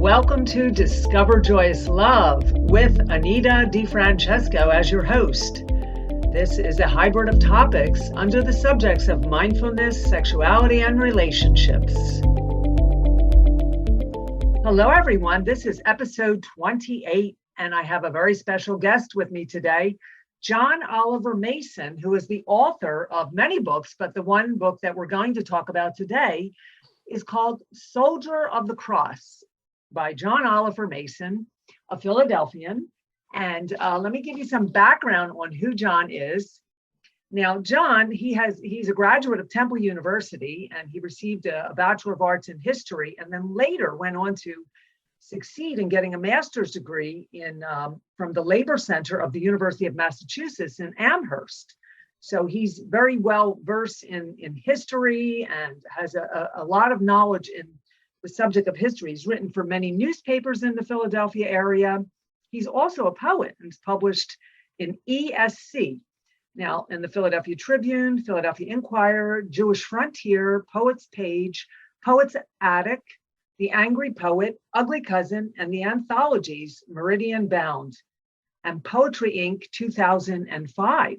Welcome to Discover Joyous Love with Anita DeFrancesco as your host. This is a hybrid of topics under the subjects of mindfulness, sexuality, and relationships. Hello, everyone. This is episode 28, and I have a very special guest with me today, John Oliver Mason, who is the author of many books, but the one book that we're going to talk about today is called Soldier of the Cross by John Oliver Mason, a Philadelphian. And let me give you some background on who John is. Now, John, he's a graduate of Temple University, and he received a Bachelor of Arts in History, and then later went on to succeed in getting a master's degree from the Labor Center of the University of Massachusetts in Amherst. So he's very well versed in history and has a lot of knowledge in the subject of history. He's written for many newspapers in the Philadelphia area. He's also a poet and he's published in ESC, now in the Philadelphia Tribune, Philadelphia Inquirer, Jewish Frontier, Poet's Page, Poet's Attic, The Angry Poet, Ugly Cousin, and the anthologies Meridian Bound and Poetry Inc. 2005.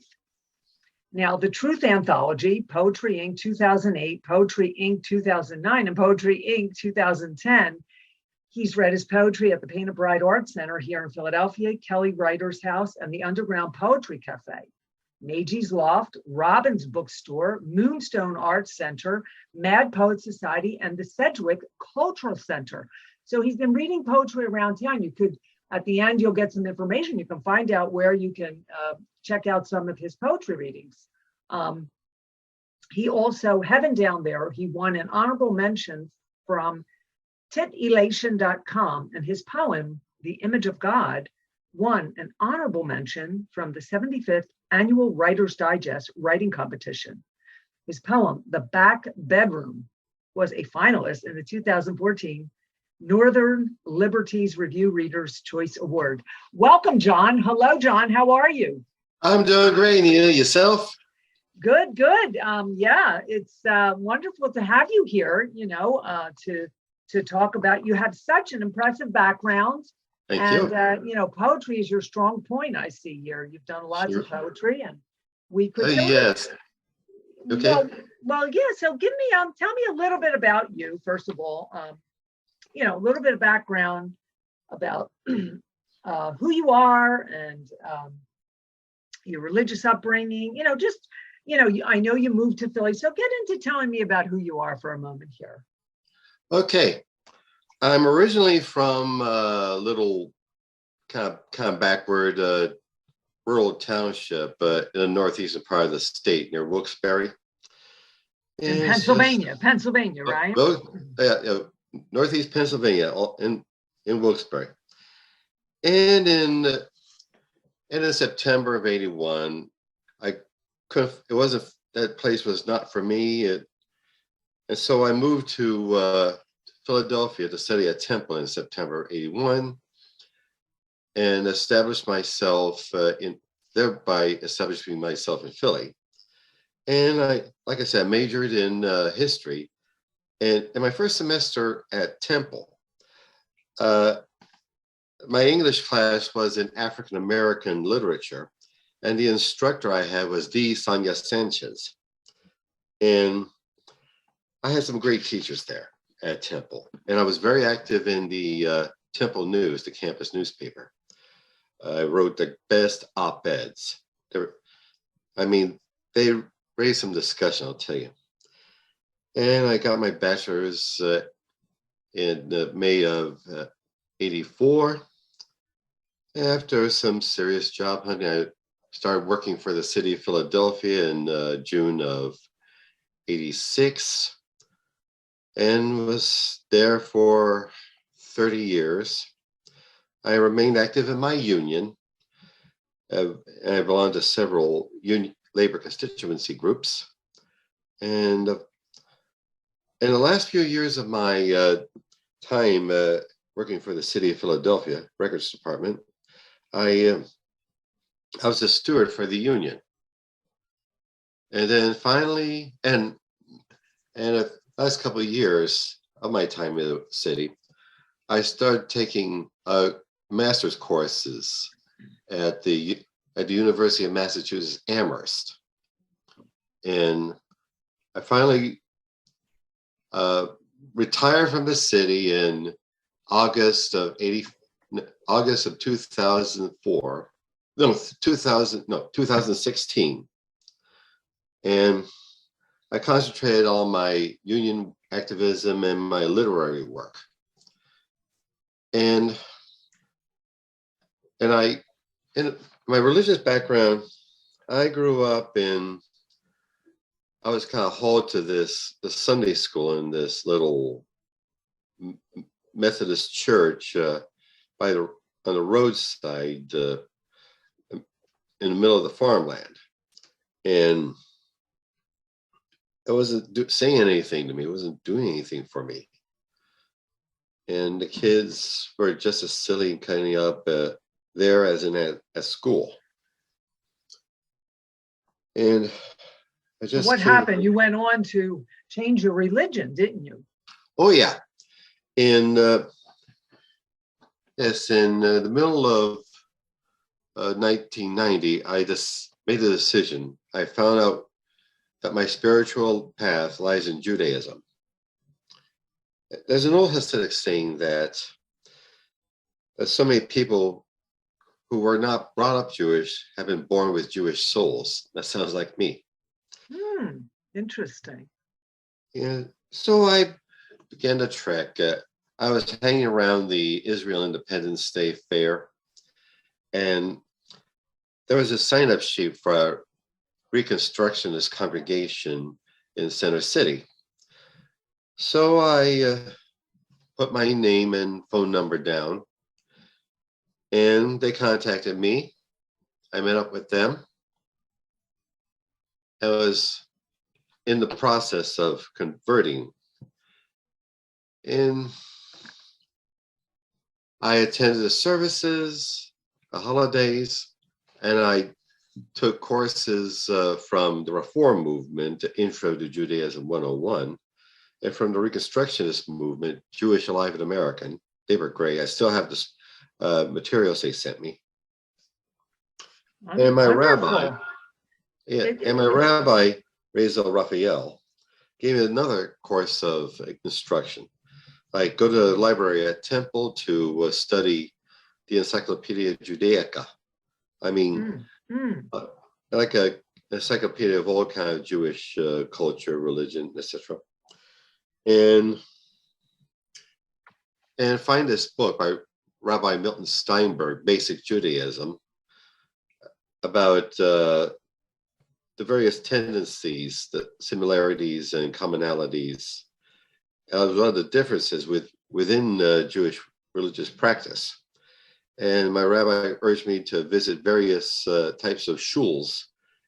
Now, the Truth Anthology, Poetry Inc. 2008, Poetry Inc. 2009, and Poetry Inc. 2010. He's read his poetry at the Painted Bride Art Center here in Philadelphia, Kelly Writer's House, and the Underground Poetry Cafe, Maggie's Loft, Robbins Bookstore, Moonstone Arts Center, Mad Poet Society, and the Sedgwick Cultural Center. So he's been reading poetry around town. You could, at the end, you'll get some information. You can find out where you can check out some of his poetry readings. He also, Heaven Down There, he won an honorable mention from titelation.com, and his poem, The Image of God, won an honorable mention from the 75th Annual Writer's Digest Writing Competition. His poem, The Back Bedroom, was a finalist in the 2014 Northern Liberties Review Reader's Choice Award. Welcome, John. Hello, John. How are you? I'm doing great. Yourself? Good, good. Yeah, it's wonderful to have you here, to talk about, you have such an impressive background. Thank you. Poetry is your strong point, I see here. You've done lots of poetry, and we could. Yes. Okay. Well, yeah. So give me, tell me a little bit about you, first of all. A little bit of background about who you are and your religious upbringing. I know you moved to Philly, so get into telling me about who you are for a moment here. Okay. I'm originally from a little kind of backward rural township in the northeastern part of the state near Wilkes-Barre. In Pennsylvania, right? Northeast Pennsylvania, in Wilkes-Barre. And in September of '81, that place was not for me. And so I moved to Philadelphia to study at Temple in September '81 and established myself thereby establishing myself in Philly. And like I said, majored in history. And in my first semester at Temple, my English class was in African American literature, and the instructor I had was Sonia Sanchez. And I had some great teachers there at Temple, and I was very active in the Temple News, the campus newspaper. I wrote the best op-eds. They raised some discussion, I'll tell you. And I got my bachelor's in May of '84. After some serious job hunting, I started working for the city of Philadelphia in June of '86 and was there for 30 years. I remained active in my union. I belonged to several labor constituency groups. And in the last few years of my time working for the city of Philadelphia Records Department, I was a steward for the union. And then finally, the last couple of years of my time in the city, I started taking master's courses at the University of Massachusetts Amherst, and I finally retired from the city in August of 2004. No, 2016, and I concentrated on my union activism and my literary work. And in my religious background, I grew up I was kind of hauled to the Sunday school in this little Methodist church on the roadside in the middle of the farmland. And it wasn't saying anything to me. It wasn't doing anything for me. And the kids were just as silly and cutting up there as at school. And I just what happened? You went on to change your religion, didn't you? Oh yeah. In the middle of 1990, I just made a decision. I found out that my spiritual path lies in Judaism. There's an old Hasidic saying that so many people who were not brought up Jewish have been born with Jewish souls. That sounds like me. Interesting. Yeah. So I began to trek. I was hanging around the Israel Independence Day Fair, and there was a sign-up sheet for a Reconstructionist congregation in Center City. So I put my name and phone number down, and they contacted me. I met up with them. I was in the process of converting, and I attended the services, the holidays, and I took courses from the Reform Movement, Intro to Judaism 101, and from the Reconstructionist Movement, Jewish Alive and American. They were great. I still have this materials they sent me. And my rabbi, Razel Raphael, gave me another course of instruction. I go to the library at Temple to study the Encyclopedia Judaica. I mean, like an encyclopedia of all kind of Jewish culture, religion, etc. And find this book by Rabbi Milton Steinberg, Basic Judaism, about the various tendencies, the similarities and commonalities, as well as the differences within Jewish religious practice. And my rabbi urged me to visit various types of shuls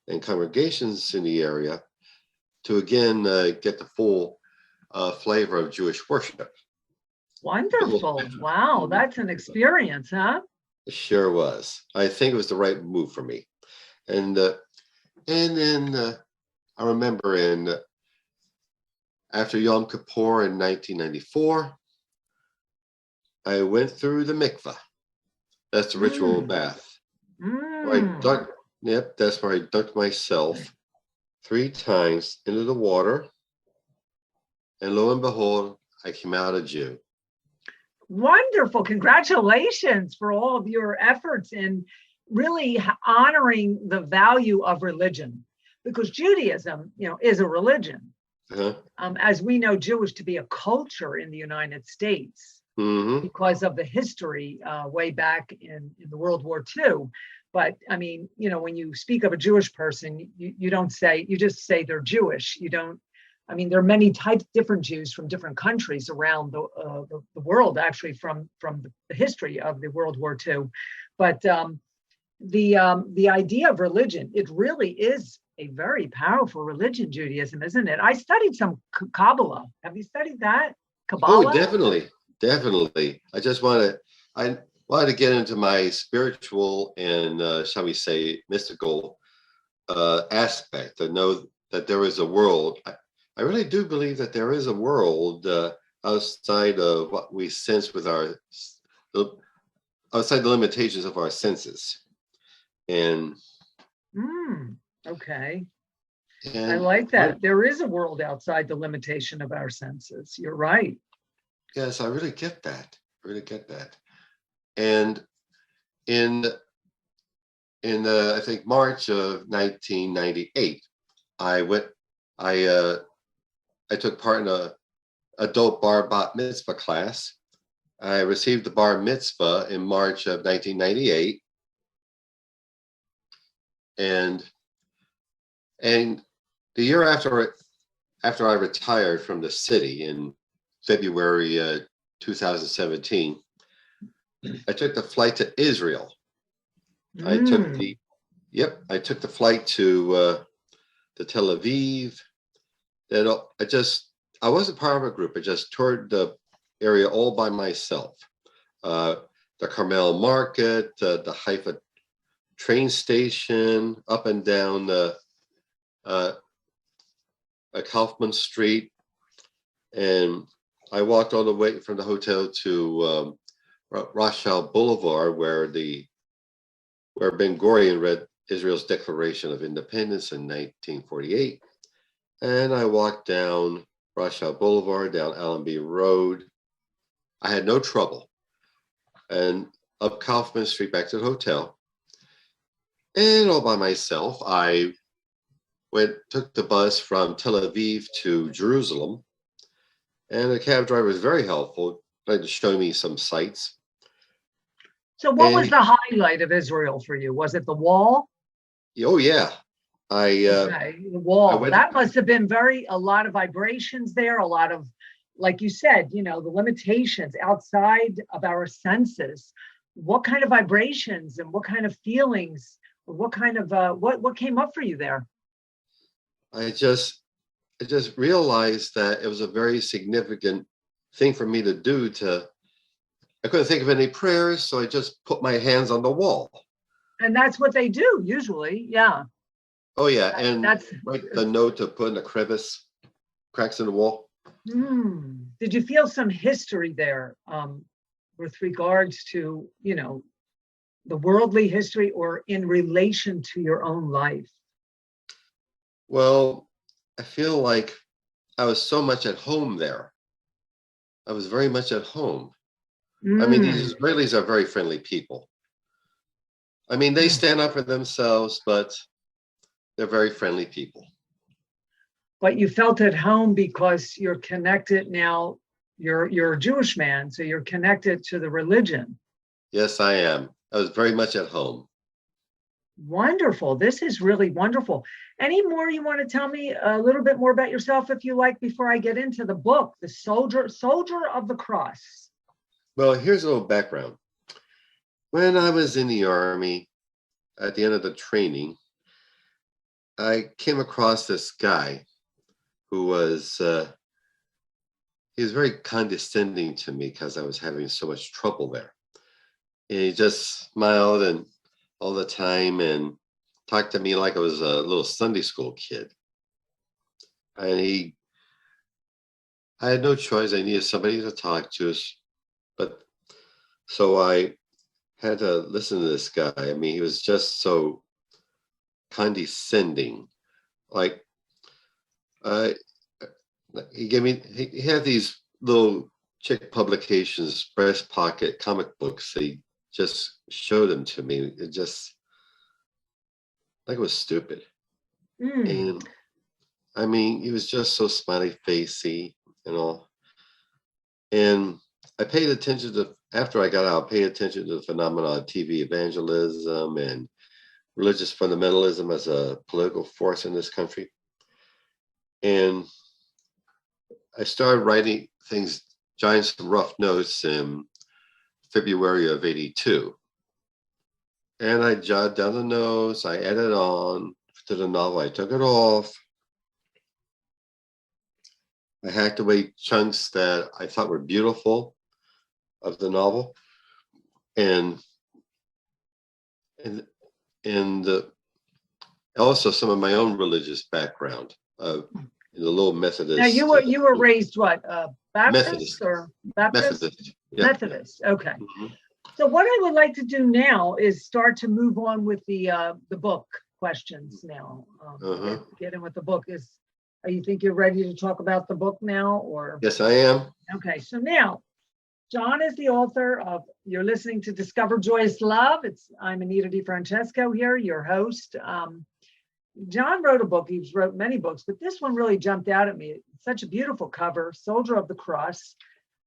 and congregations in the area to again get the full flavor of Jewish worship. Wonderful. Wow, that's an experience, huh? It sure was. I think it was the right move for me. And then I remember after Yom Kippur in 1994, I went through the mikvah. That's the ritual bath. That's where I dunked myself 3 times into the water. And lo and behold, I came out a Jew. Wonderful. Congratulations for all of your efforts in really honoring the value of religion, because Judaism, is a religion. As we know Jewish to be a culture in the United States because of the history way back in the World War II. But I mean, when you speak of a Jewish person, you just say they're Jewish. You don't. I mean, there are many different Jews from different countries around the world, actually, from the history of the World War II. But the idea of religion, it really is a very powerful religion, Judaism, isn't it? I studied some Kabbalah. Have you studied that? Kabbalah? Oh, definitely. I wanted to get into my spiritual and, shall we say, mystical aspect, to know that there is a world. I really do believe that there is a world outside of what we sense with outside the limitations of our senses. And Okay. I and like that. There is a world outside the limitation of our senses. You're right. yes, I really get that. I really get that. And in I think March of 1998, I took part in a adult bar bat mitzvah class. I received the bar mitzvah in March of 1998, and the year after I retired from the city in February 2017, I took the flight to Israel. I took the flight to Tel Aviv. Then I wasn't part of a group. I just toured the area all by myself. The Carmel Market, the Haifa train station, up and down Kaufman Street, and I walked all the way from the hotel to Rothschild Boulevard, where Ben Gurion read Israel's Declaration of Independence in 1948. And I walked down Rothschild Boulevard, down Allenby Road. I had no trouble. And up Kaufman Street back to the hotel. And all by myself, I took the bus from Tel Aviv to Jerusalem. And the cab driver was very helpful, tried to show me some sights. So what was the highlight of Israel for you? Was it the wall? Oh, yeah. The wall. That must have been a lot of vibrations there, a lot of, like you said, the limitations outside of our senses. What kind of vibrations and what kind of feelings, or what kind of, what came up for you there? I just realized that it was a very significant thing for me to do. I couldn't think of any prayers, so I just put my hands on the wall. And that's what they do usually, yeah. Oh yeah, and write the note to put in the cracks in the wall. Did you feel some history there with regards to, the worldly history, or in relation to your own life? Well, I feel like I was so much at home there. I was very much at home. I mean, these Israelis are very friendly people. I mean, they stand up for themselves, but they're very friendly people. But you felt at home because you're connected now. You're a Jewish man, so you're connected to the religion. Yes, I am. I was very much at home. Wonderful. This is really wonderful. Any more you want to tell me a little bit more about yourself, if you like, before I get into the book, The Soldier of the Cross? Well, here's a little background. When I was in the Army, at the end of the training, I came across this guy who was he was very condescending to me because I was having so much trouble there. And he just smiled and all the time and talked to me like I was a little Sunday school kid. And I had no choice. I needed somebody to talk to us. So I had to listen to this guy. I mean, he was just so condescending. Like, he had these little chick publications, breast pocket comic books. He just showed them to me. It just, like, it was stupid. And I mean, he was just so smiley facey and all. And I paid attention after I got out, I paid attention to the phenomenon of TV evangelism and religious fundamentalism as a political force in this country. And I started writing jotting some rough notes in February of '82. And I jotted down the notes, I added on to the novel, I took it off. I hacked away chunks that I thought were beautiful of the novel, and also some of my own religious background in the little Methodist. Now you were raised what? Baptist or Baptist? Methodist. Yeah. Methodist. Okay. Mhm. So what I would like to do now is start to move on with the book questions now. Get in with the book. You think you're ready to talk about the book now, or? Yes, I am. Okay. So now, John is the author of. You're listening to Discover Joyous Love. I'm Anita DeFrancesco here, your host. John wrote a book. He's wrote many books, but this one really jumped out at me. It's such a beautiful cover, Soldier of the Cross,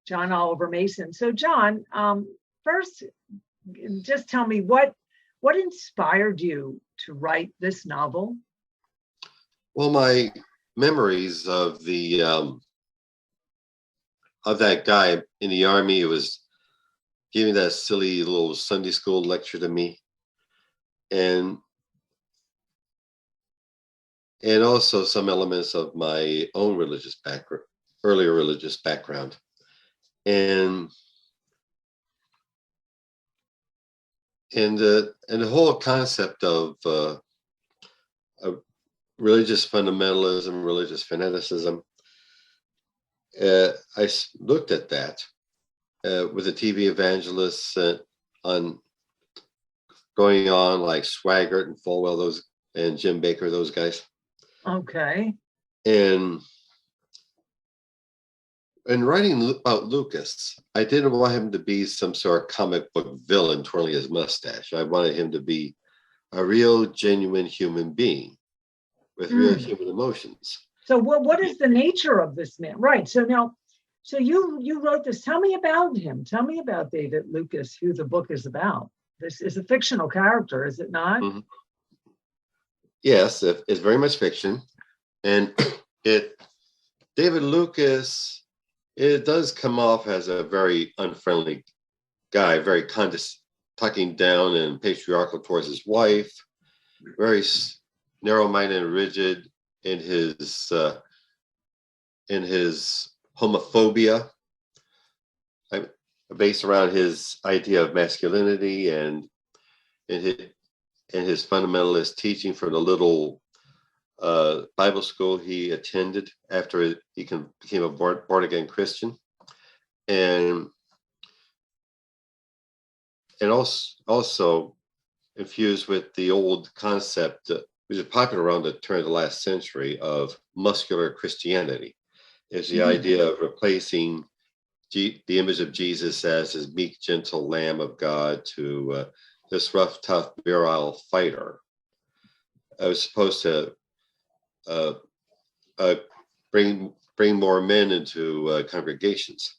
John Oliver Mason. So John, first, just tell me what inspired you to write this novel? Well, my memories of that guy in the Army who was giving that silly little Sunday school lecture to me, and also some elements of my own earlier religious background. And the whole concept of religious fundamentalism, religious fanaticism, I looked at that with the TV evangelists going on like Swaggart and Falwell, and Jim Baker, those guys. Okay. And writing about Lucas, I didn't want him to be some sort of comic book villain twirling his mustache. I wanted him to be a real, genuine human being with real human emotions. So what is the nature of this man? Right. So now, you wrote this. Tell me about him. Tell me about David Lucas, who the book is about. This is a fictional character, is it not? Mm-hmm. Yes, it's very much fiction. And David Lucas, it does come off as a very unfriendly guy, very tucking down and patriarchal towards his wife, very narrow-minded and rigid in his homophobia, based around his idea of masculinity and his fundamentalist teaching from the little Bible school he attended after he became a born-again Christian, and also infused with the old concept, which is popular around the turn of the last century, of muscular Christianity. Is the idea of replacing the image of Jesus as his meek, gentle Lamb of God to this rough, tough, virile fighter. I was supposed to bring more men into congregations,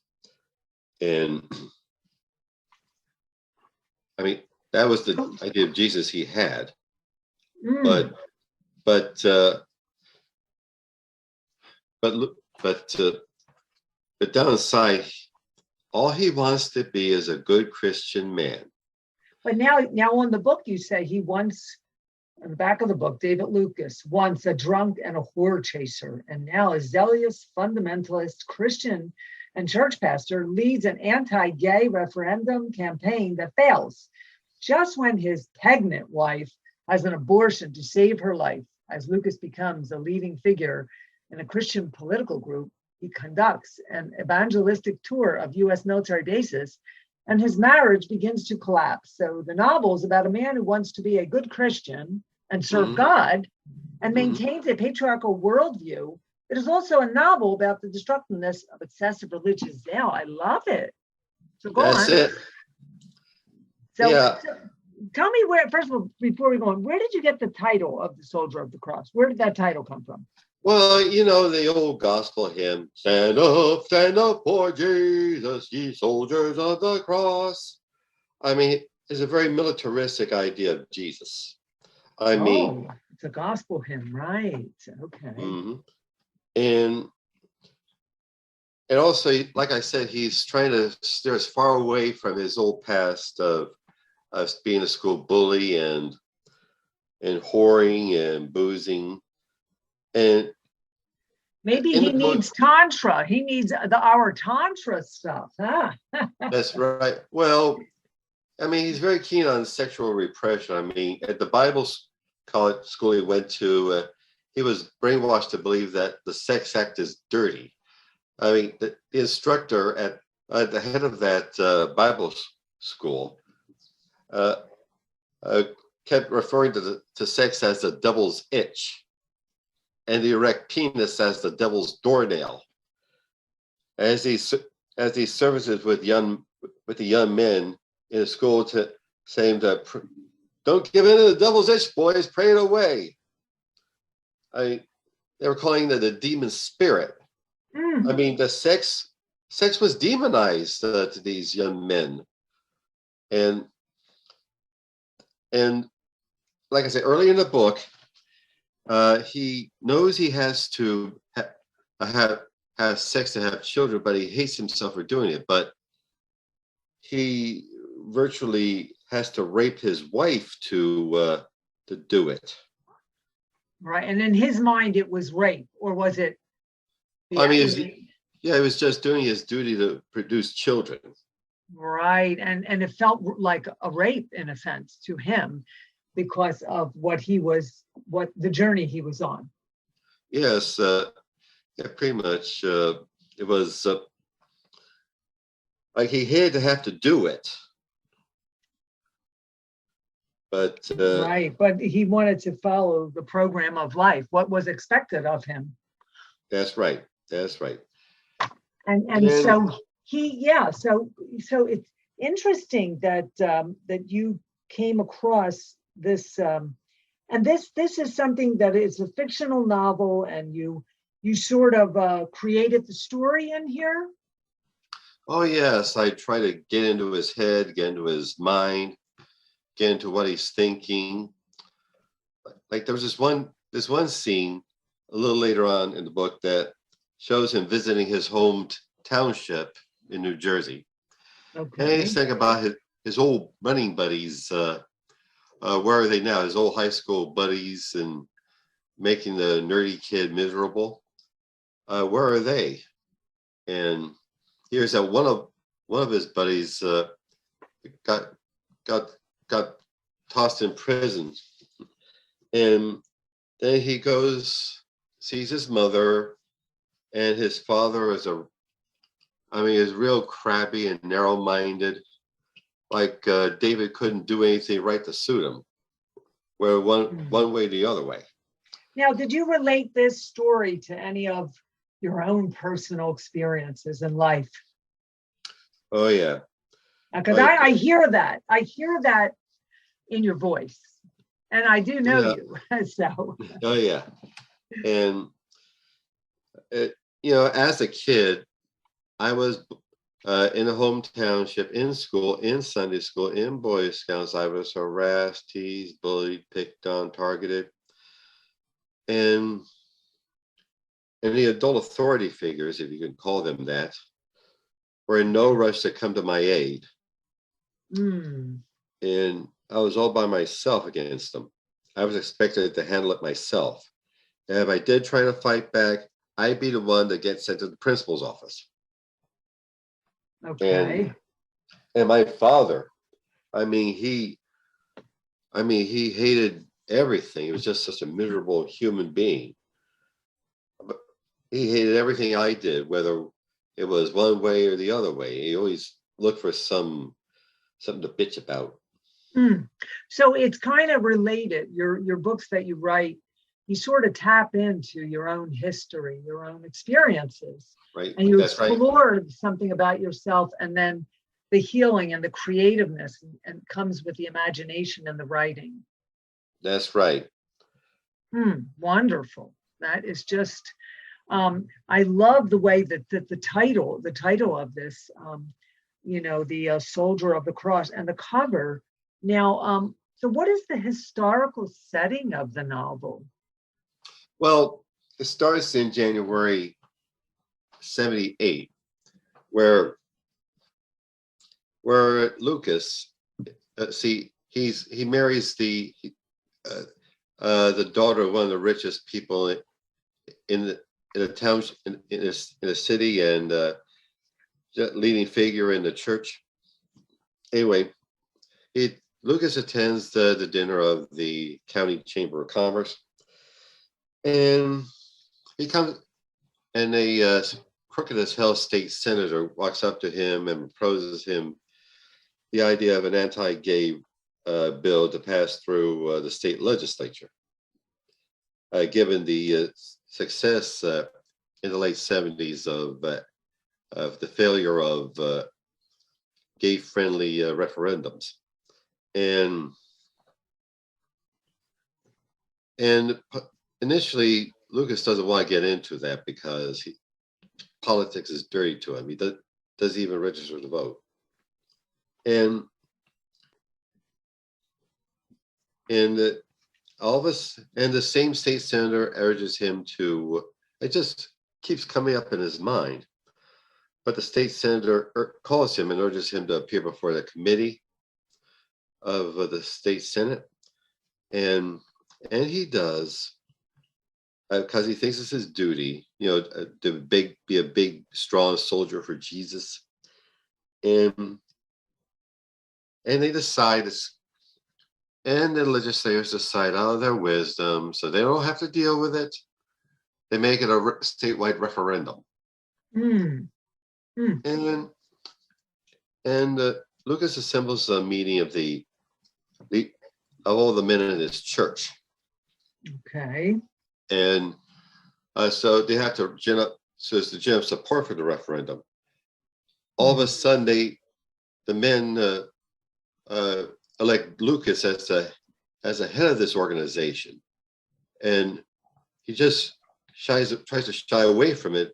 and I mean that was the idea of Jesus he had, but down inside, all he wants to be is a good Christian man. But now on the book, you say he once, on the back of the book, David Lucas, once a drunk and a whore chaser, and now a zealous fundamentalist Christian and church pastor, leads an anti-gay referendum campaign that fails just when his pregnant wife has an abortion to save her life. As Lucas becomes a leading figure in a Christian political group, he conducts an evangelistic tour of U.S. military bases, and his marriage begins to collapse. So the novel is about a man who wants to be a good Christian and serve God and maintains a patriarchal worldview. It is also a novel about the destructiveness of excessive religious zeal. I love it. So go on. That's it. So tell me where, first of all, before we go on, where did you get the title of The Soldier of the Cross? Where did that title come from? Well, the old gospel hymn, stand up for Jesus, ye soldiers of the cross. I mean, it's a very militaristic idea of Jesus. I mean, it's a gospel hymn, right? Okay. And also, like I said, he's trying to steer us far away from his old past of being a school bully and whoring and boozing. And maybe he needs Tantra. He needs our Tantra stuff, huh? That's right. Well, I mean, he's very keen on sexual repression. I mean, at the Bible college school he went to, he was brainwashed to believe that the sex act is dirty. I mean, the instructor at the head of that Bible school uh, uh, kept referring to sex as the devil's itch, and the erect penis as the devil's doornail. As he services with the young men in the school, to saying that, don't give in to the devil's itch, boys, pray it away. They were calling it the demon spirit. I mean, the sex was demonized to these young men, and like I said early in the book, he knows he has to have sex to have children, but he hates himself for doing it. But he virtually has to rape his wife to do it. Right, and in his mind, it was rape, or was it? I mean, he was just doing his duty to produce children. Right, and it felt like a rape in a sense to him because of what the journey he was on. Yes, yeah, pretty much. It was like he had to have to do it. But right, but he wanted to follow the program of life, what was expected of him. That's right. That's right. And so so it's interesting that that you came across this, and this is something that is a fictional novel, and you sort of created the story in here. Oh yes, I try to get into his head, get into his mind, get into what he's thinking. Like there was this one scene a little later on in the book that shows him visiting his home township in New Jersey. Okay. And he's thinking about his old running buddies. Where are they now? His old high school buddies, and making the nerdy kid miserable. Where are they? And here's that one of his buddies got tossed in prison, and then he goes, sees his mother, and his father is real crabby and narrow-minded. Like David couldn't do anything right to suit him, where one way or the other way. Now, did you relate this story to any of your own personal experiences in life? Oh yeah, because I hear that in your voice, and I do know you. So. Oh yeah, and as a kid, I was in a home township, in school, in Sunday school, in Boy Scouts. I was harassed, teased, bullied, picked on, targeted, and the adult authority figures, if you can call them that, were in no rush to come to my aid. And I was all by myself against them. I was expected to handle it myself. And if I did try to fight back, I'd be the one that gets sent to the principal's office. Okay. And my father, he hated everything. He was just such a miserable human being. But he hated everything I did, whether it was one way or the other way. He always looked for something to bitch about. So it's kind of related. Your books that you write, you sort of tap into your own history, your own experiences. Right. And you explore something about yourself, and then the healing and the creativeness and comes with the imagination and the writing. That's right. Wonderful. That is just, I love the way that the title of this, the Soldier of the Cross, and the cover. Now, so what is the historical setting of the novel? Well, it starts in January 1978, where Lucas, he marries the daughter of one of the richest people in a town, in a city, and leading figure in the church. Anyway, Lucas attends the dinner of the county chamber of commerce, and he comes, and a crooked as hell state senator walks up to him and proposes him the idea of an anti-gay bill to pass through the state legislature. Given the success in the late 70s of the failure of gay-friendly referendums. And initially, Lucas doesn't want to get into that because politics is dirty to him. He doesn't even register to vote. And all of us, and the same state senator urges him to, it just keeps coming up in his mind. But the state senator calls him and urges him to appear before the committee of the state senate. And he does, because he thinks it's his duty, to be a big, strong soldier for Jesus. And they decide, and the legislators decide out of their wisdom, so they don't have to deal with it. They make it a statewide referendum. And Lucas assembles a meeting of of all the men in his church. Okay. And so they have to gin up support for the referendum. All of a sudden, the men elect Lucas as the head of this organization, and he just tries to shy away from it.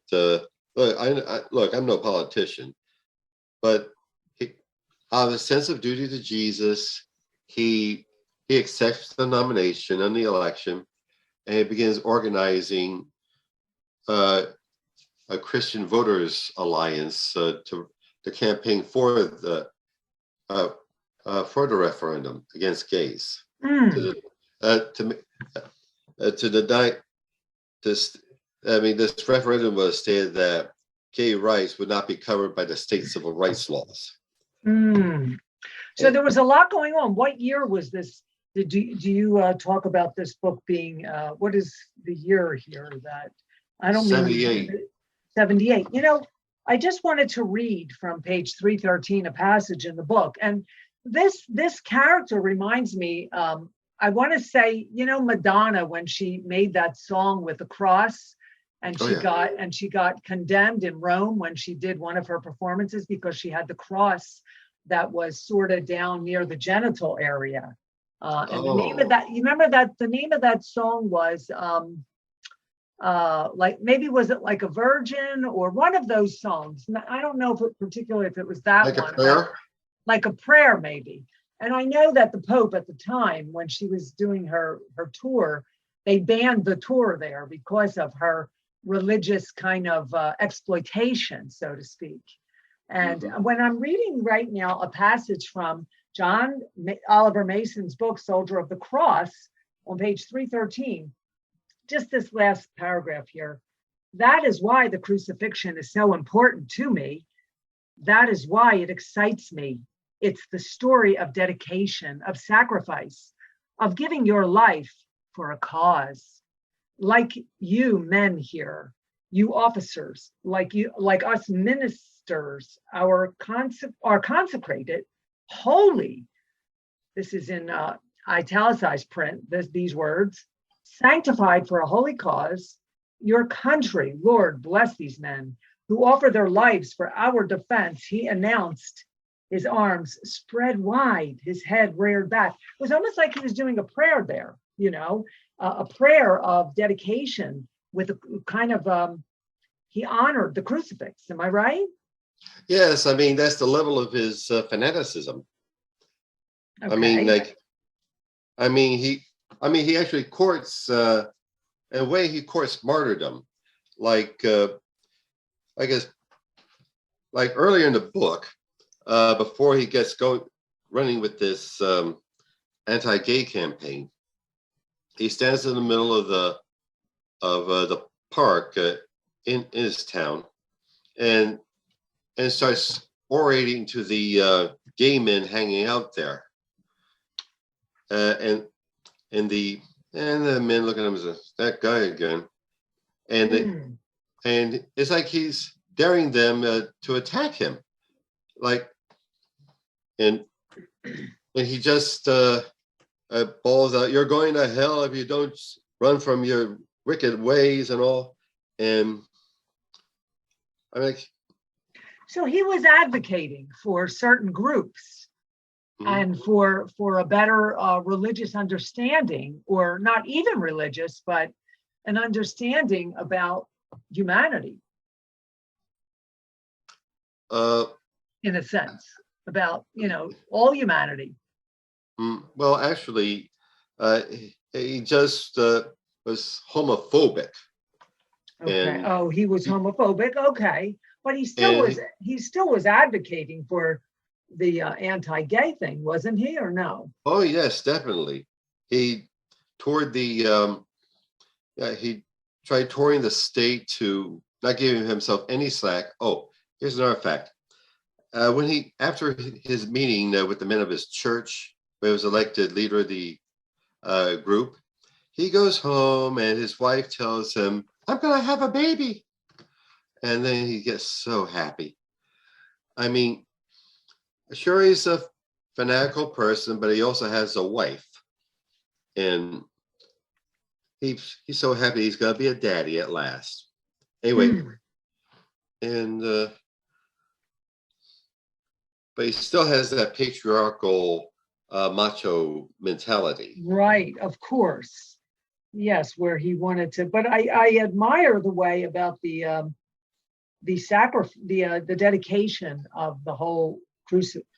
Look, I'm no politician, but out of a sense of duty to Jesus, he accepts the nomination and the election, and he begins organizing a Christian Voters Alliance to campaign for the referendum against gays. This referendum was stated that gay rights would not be covered by the state civil rights laws. So there was a lot going on. What year was this? Do you talk about this book being, what is the year here that, I don't 78. mean 78. I just wanted to read from page 313, a passage in the book. And this character reminds me, I want to say, Madonna, when she made that song with the cross, and she got condemned in Rome when she did one of her performances because she had the cross that was sort of down near the genital area. And the name of that, you remember that the name of that song was like, maybe was it Like a Virgin or one of those songs? I don't know particularly if it was that like one. A prayer? Like a prayer, maybe. And I know that the Pope at the time, when she was doing her tour, they banned the tour there because of her religious kind of exploitation, so to speak. And when I'm reading right now a passage from John Oliver Mason's book, Soldier of the Cross, on page 313, just this last paragraph here, that is why the crucifixion is so important to me. That is why it excites me. It's the story of dedication, of sacrifice, of giving your life for a cause. Like you men here, you officers, like us ministers, are consecrated, holy. This is in italicized print, these words. Sanctified for a holy cause, your country, Lord, bless these men who offer their lives for our defense. He announced, his arms spread wide, his head reared back. It was almost like he was doing a prayer there, a prayer of dedication with a kind of, he honored the crucifix. Am I right? Yes, that's the level of his fanaticism. Okay. He actually courts, in a way, he courts martyrdom. Like earlier in the book, before he gets running with this anti-gay campaign, he stands in the middle of the park in his town, and starts orating to the gay men hanging out there, and the men look at him as that guy again, and it's like he's daring them to attack him. Like, and he just balls out, "You're going to hell if you don't run from your wicked ways," and all. And I'm like, so he was advocating for certain groups and for a better religious understanding, or not even religious, but an understanding about humanity, in a sense, about, all humanity. Well, actually, he just was homophobic. Okay. Oh, he was homophobic. Okay, but he still was advocating for the anti-gay thing, wasn't he, or no? Oh yes, definitely. He toured the he tried touring the state to not giving himself any slack. Oh, here's another fact. When he, after his meeting with the men of his church, where he was elected leader of the group, he goes home and his wife tells him, "I'm going to have a baby." And then he gets so happy. I mean, sure, he's a fanatical person, but he also has a wife. And he's so happy he's going to be a daddy at last. Anyway, and but he still has that patriarchal macho mentality. Right, of course. Yes, where he wanted to, but I admire the way about the dedication of the whole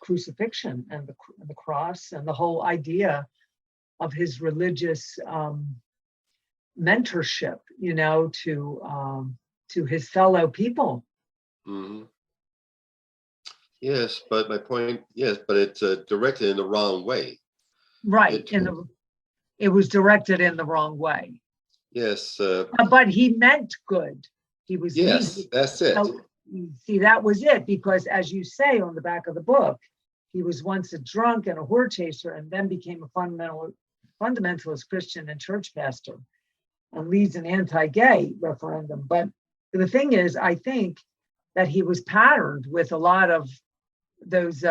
crucifixion and the cross, and the whole idea of his religious mentorship, to his fellow people. Mm-hmm. Yes, but my point, yes, but it's directed in the wrong way. Right, it was directed in the wrong way. Yes, but he meant good. Yes, that's it. So, see, that was it, because as you say on the back of the book, he was once a drunk and a whore chaser, and then became a fundamentalist Christian and church pastor, and leads an anti-gay referendum. But the thing is, I think that he was patterned with a lot of those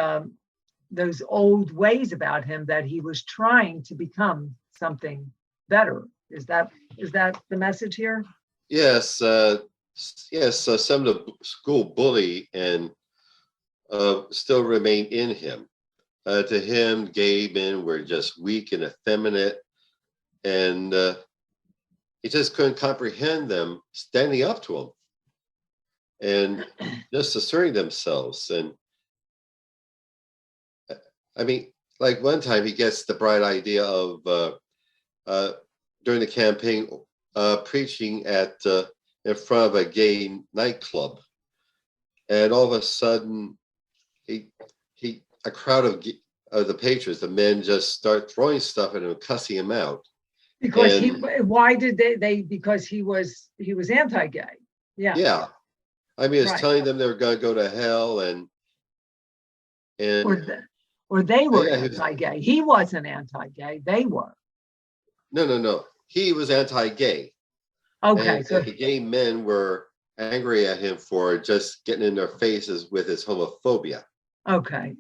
old ways about him, that he was trying to become something better. Is that the message here? Yes, yes. Some of the school bully and still remain in him. To him, gay men were just weak and effeminate, and he just couldn't comprehend them standing up to him and just asserting themselves. And I mean, like one time he gets the bright idea of during the campaign preaching at in front of a gay nightclub, and all of a sudden a crowd of the patrons, the men, just start throwing stuff at him, cussing him out. Because why did they? Because he was anti-gay. Yeah. Yeah. I mean, it's telling them they were going to go to hell, and or they were anti-gay. He wasn't anti-gay. They were. No. He was anti-gay. Okay. And so the gay men were angry at him for just getting in their faces with his homophobia. Okay.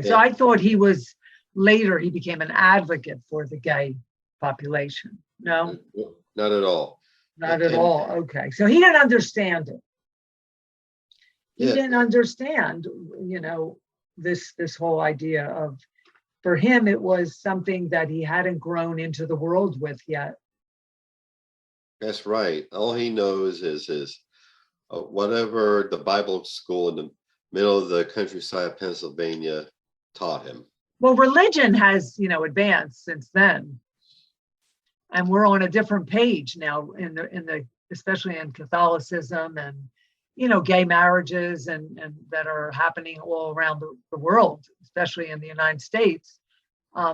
So I thought he became an advocate for the gay population. No? Not at all. Not at all. Okay. So he didn't understand it. He didn't understand, this whole idea of, for him, it was something that he hadn't grown into the world with yet. That's right. All he knows is whatever the Bible school in the middle of the countryside of Pennsylvania taught him. Well, religion has, advanced since then, and we're on a different page now in the especially in Catholicism, and gay marriages and that are happening all around the world, especially in the United States.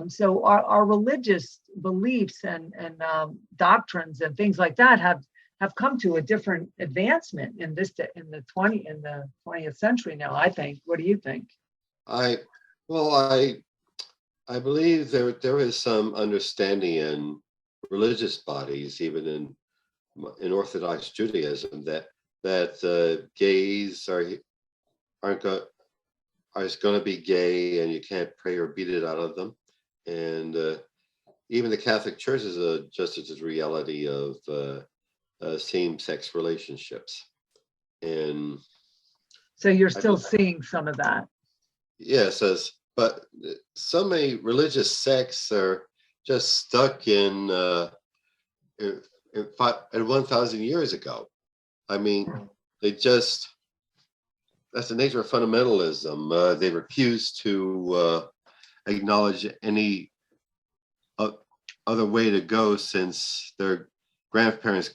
So our religious beliefs and doctrines and things like that have come to a different advancement in the 20th century now, I think. What do you think? I believe there is some understanding in religious bodies, even in Orthodox Judaism, that that gays aren't going are going to be gay, and you can't pray or beat it out of them. And even the Catholic Church is adjusted to the reality of same-sex relationships. And so you're still seeing some of that. yes, but so many religious sects are just stuck in 1,000 years ago. I mean, that's the nature of fundamentalism. They refuse to acknowledge any other way to go since their grandparents.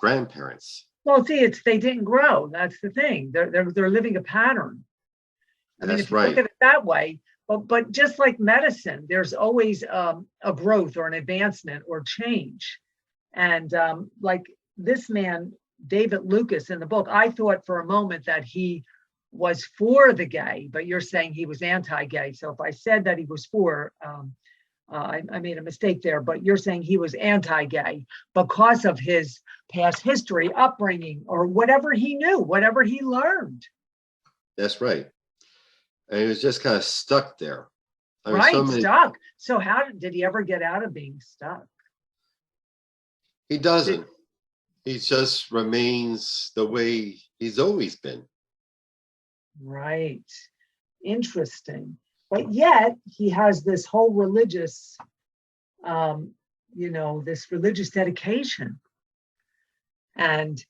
Well, see, they didn't grow. That's the thing. They're living a pattern. I mean, if you look at it that way, but just like medicine, there's always a growth or an advancement or change. And like this man, David Lucas, in the book, I thought for a moment that he was for the gay, but you're saying he was anti-gay. So if I said that he was for, I made a mistake there, but you're saying he was anti-gay because of his past history, upbringing, or whatever he knew, whatever he learned. That's right. And he was just kind of stuck there. Stuck. So how did he ever get out of being stuck? He doesn't. He just remains the way he's always been. Right. Interesting. But yet he has this whole religious, this religious dedication. And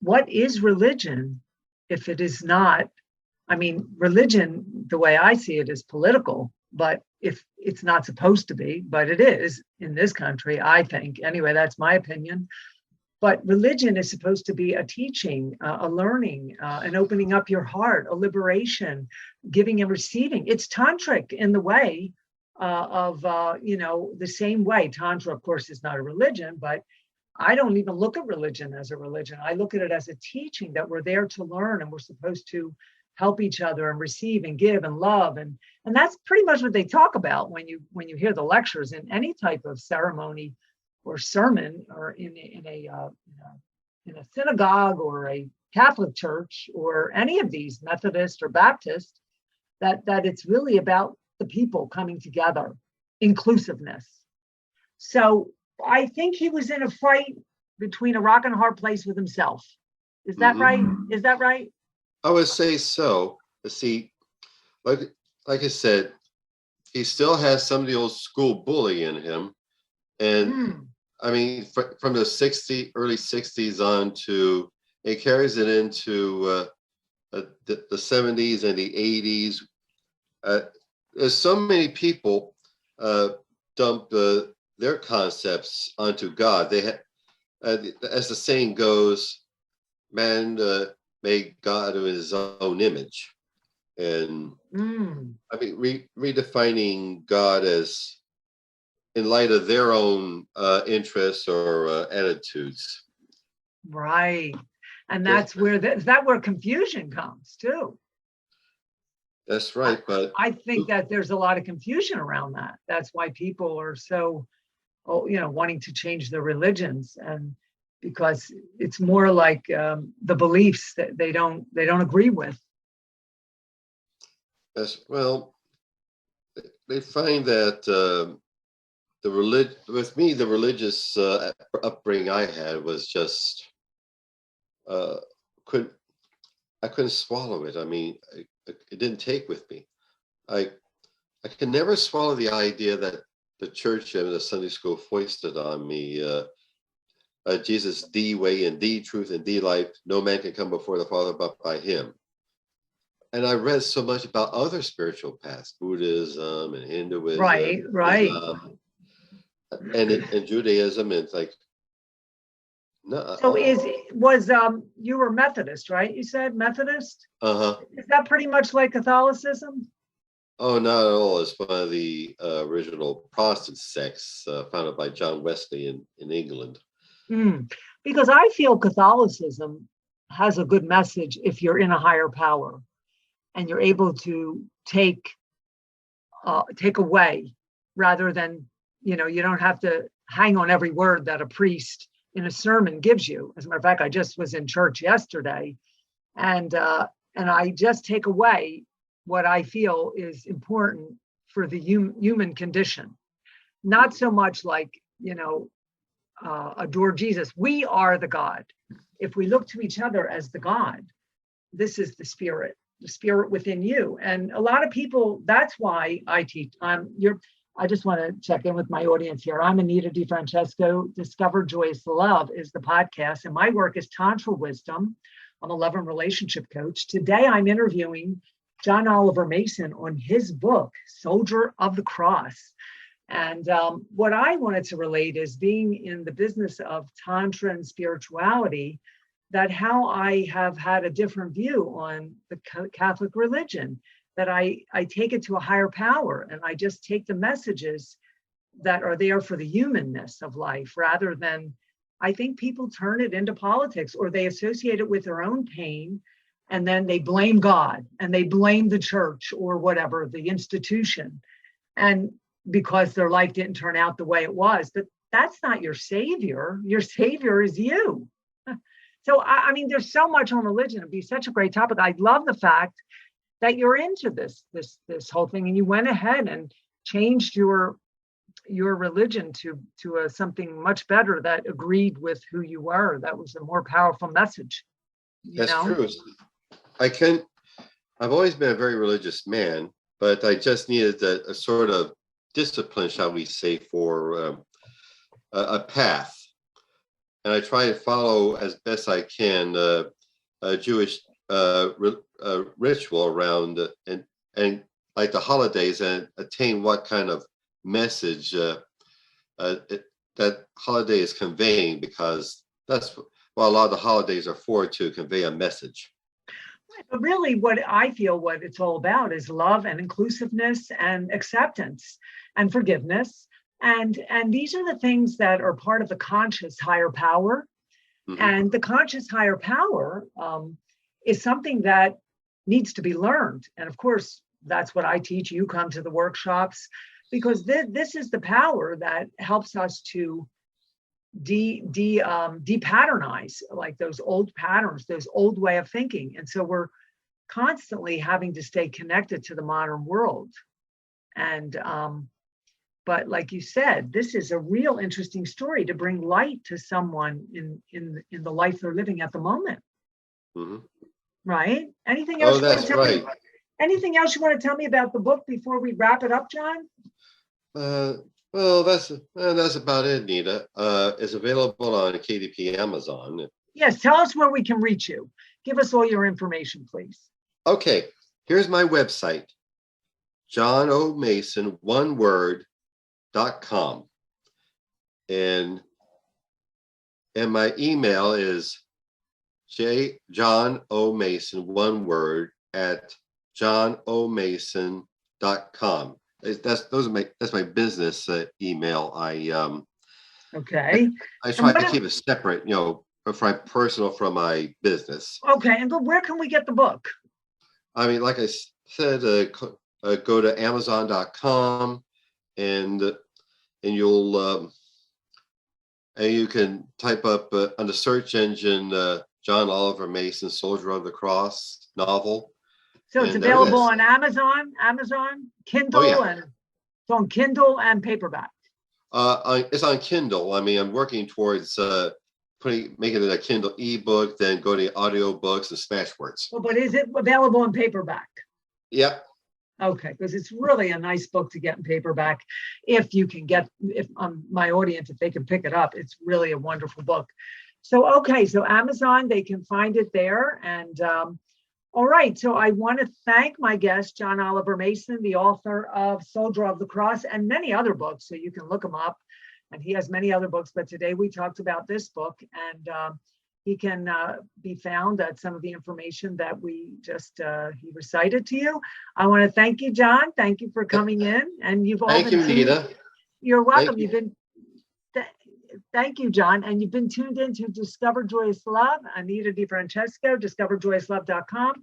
what is religion if it is not? I mean, religion, the way I see it, is political, but if it's not supposed to be, but it is in this country, I think. Anyway, that's my opinion. But religion is supposed to be a teaching, a learning, an opening up your heart, a liberation, giving and receiving. It's tantric in the way of the same way. Tantra, of course, is not a religion, but I don't even look at religion as a religion. I look at it as a teaching that we're there to learn, and we're supposed to help each other and receive and give and love. And that's pretty much what they talk about when you hear the lectures in any type of ceremony or sermon, or in a synagogue or a Catholic church or any of these, Methodist or Baptist, that it's really about the people coming together, inclusiveness. So I think he was in a fight between a rock and a hard place with himself. Is that right? Is that right? I would say so. See, like I said, he still has some of the old school bully in him. And I mean, from the early 60s on to, it carries it into the 70s and the 80s. There's so many people dump their concepts onto God. They as the saying goes, man made God in his own image. And I mean, redefining God as in light of their own interests or attitudes. Right. And that's where where confusion comes too. That's right. But I think that there's a lot of confusion around that. That's why people are so, wanting to change their religions, and because it's more like the beliefs that they don't agree with. Yes. Well, they find that with me, the religious upbringing I had was just I couldn't swallow it. I mean, it didn't take with me. I could never swallow the idea that the church and the Sunday school foisted on me Jesus, the way and the truth and the life. No man can come before the Father but by him. And I read so much about other spiritual paths, Buddhism and Hinduism, right, and Judaism, and it's like, no. So you were Methodist, right? You said Methodist? Is that pretty much like Catholicism? Oh, not at all. It's one of the original Protestant sects founded by John Wesley in England. Because I feel Catholicism has a good message if you're in a higher power and you're able to take away, rather than, you don't have to hang on every word that a priest in a sermon gives you. As a matter of fact, I just was in church yesterday, And I just take away what I feel is important for the human condition. Not so much like, adore Jesus. We are the God. If we look to each other as the God, this is the spirit within you. And a lot of people, that's why I teach. I just want to check in with my audience here. I'm Anita DeFrancesco. Discover Joyous Love is the podcast, and my work is Tantra Wisdom. I'm a love and relationship coach. Today, I'm interviewing John Oliver Mason on his book, Soldier of the Cross. And what I wanted to relate is being in the business of Tantra and spirituality, that how I have had a different view on the Catholic religion, that I take it to a higher power, and I just take the messages that are there for the humanness of life, rather than, I think people turn it into politics, or they associate it with their own pain, and then they blame God and they blame the church or whatever, the institution, and because their life didn't turn out the way it was. But that's not your savior. Your savior is you. So, I mean, there's so much on religion. It'd be such a great topic. I love the fact that you're into this whole thing, and you went ahead and changed your religion to something much better that agreed with who you were. That was a more powerful message. That's true. I've always been a very religious man, but I just needed a sort of discipline, shall we say, for a path. And I try to follow as best I can a Jewish ritual around and like the holidays, and attain what kind of message that holiday is conveying, because that's what a lot of the holidays are for, to convey a message. But really, what I feel what it's all about is love and inclusiveness and acceptance and forgiveness. And these are the things that are part of the conscious higher power. Mm-hmm. And the conscious higher power is something that needs to be learned. And of course, that's what I teach. You come to the workshops, because this is the power that helps us to depatternize, like those old patterns, those old way of thinking. And so we're constantly having to stay connected to the modern world. And but like you said, this is a real interesting story to bring light to someone in the life they're living at the moment. Mm-hmm. Right? Anything else? Oh, that's right. Anything else you want to tell me about the book before we wrap it up, John? Well, that's about it, Nita. It's available on KDP Amazon. Yes, tell us where we can reach you. Give us all your information, please. Okay, here's my website, johnomason, one word, .com. And my email is johnomason, one word, at johnomason.com. That's my business email. Okay. I try to keep it separate, from my personal from my business. Okay, and where can we get the book? I mean, like I said, go to Amazon.com, and you'll and you can type up on the search engine John Oliver Mason, Soldier of the Cross novel. So it's available on Amazon, Kindle, and it's on Kindle and paperback. It's on Kindle. I mean, I'm working towards making it a Kindle ebook, then go to audiobooks and Smashwords. Well, but is it available in paperback? Yep. Okay, because it's really a nice book to get in paperback. If you can get, if my audience, if they can pick it up, it's really a wonderful book. So, okay, so Amazon, they can find it there. And all right, so I want to thank my guest, John Oliver Mason, the author of Soldier of the Cross and many other books, so you can look him up. And he has many other books, but today we talked about this book, and he can be found at some of the information that we just he recited to you. I want to thank you, John. Thank you for coming in, and you've all thank you, Nita. You're welcome. You've been. Thank you, John. And you've been tuned in to Discover Joyous Love. Anita DeFrancesco, discoverjoyouslove.com,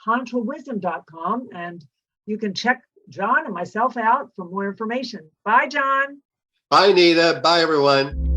tantrawisdom.com, and you can check John and myself out for more information. Bye, John. Bye, Nita. Bye, everyone.